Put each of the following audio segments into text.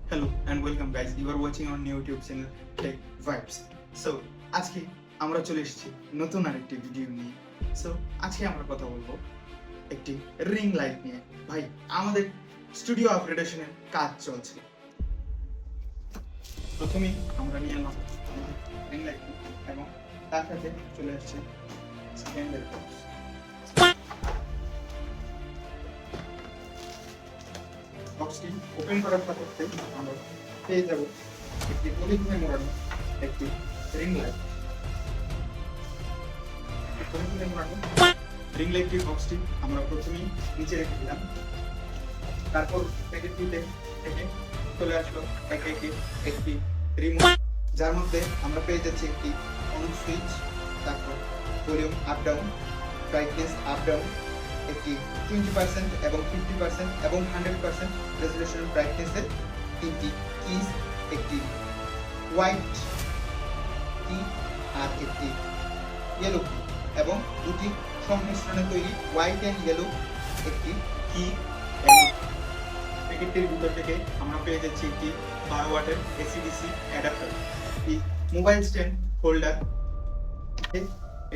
Hello and welcome guys. You are watching on YouTube channel Tech Vibes. So আজকে আমরা চলে এসেছি নতুন আরেকটি ভিডিও নিয়ে। সো আজকে আমরা কথা বলবো একটি রিং লাইট নিয়ে। ভাই আমাদের স্টুডিও আপগ্রেডেশনের কাজ চলছে। প্রথমেই আমরা নিয়ে এলাম রিং লাইট এবং তার সাথে চলে আসছে স্ট্যান্ডার্ড বক্স। বক্সটি ওপেন করার সাথে আমরা পেয়ে যাব একটি পলিথিনে মোড়ানো একটি রিং লাইট। পলিথিনে মোড়ানো রিং লাইটটির বক্সটি আমরা প্রথমেই নিচে রেখে দিলাম। তারপর প্যাকেটটিতে থেকে চলে আসলো একে একে একটি রিমোট, যার মধ্যে আমরা পেয়ে যাচ্ছি একটি অন সুইচ, তারপর volume up down, brightness up down, একটি 20% এবং 50% এবং 100% রেজোলিউশন ব্রাইটনেসের তিনটি কিজ, একটি হোয়াইট কি আর একটি ইয়েলো কি এবং দুটি সংমিশ্রণে তৈরি হোয়াইট অ্যান্ড ইয়েলো একটি কি। প্যাকেটটির ভিতর থেকে আমরা পেয়ে যাচ্ছি একটি 12 ওয়াটের এসি/ডিসি অ্যাডাপ্টার, একটি মোবাইল স্ট্যান্ড হোল্ডার,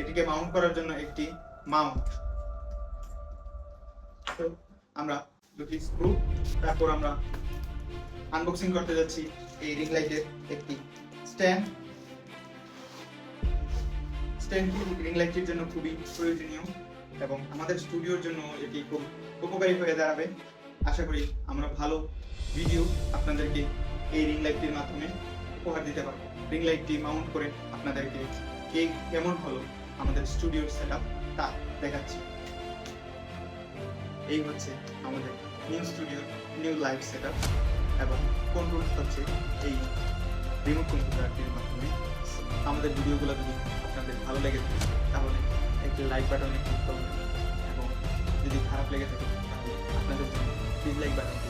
এটিকে মাউন্ট করার জন্য একটি মাউন্ট। তো আমরা দুটি স্ক্রু, তারপর আমরা আনবক্সিং করতে যাচ্ছি এই রিং লাইটের একটি স্ট্যান্ড। স্ট্যান্ডটি রিং লাইটের জন্য খুবই প্রয়োজনীয় এবং আমাদের স্টুডিওর জন্য এটি খুব উপকারী হয়ে দাঁড়াবে। আশা করি আমরা ভালো ভিডিও আপনাদেরকে এই রিং লাইটটির মাধ্যমে উপহার দিতে পারবো। রিং লাইটটি মাউন্ট করে আপনাদেরকে কেমন হলো আমাদের স্টুডিওর সেটআপ তা দেখাচ্ছি। এই হচ্ছে আমাদের new studio new live setup এবং কন্ট্রোল হচ্ছে এই রিমোট কন্ট্রোলারটির মাধ্যমে। আমাদের ভিডিওগুলো যদি আপনাদের ভালো লেগে থাকে তাহলে একটি লাইক বাটনে ক্লিক করুন এবং যদি খারাপ লেগে থাকে তাহলে আপনাদের জন্য ডিসলাইক বাটনটি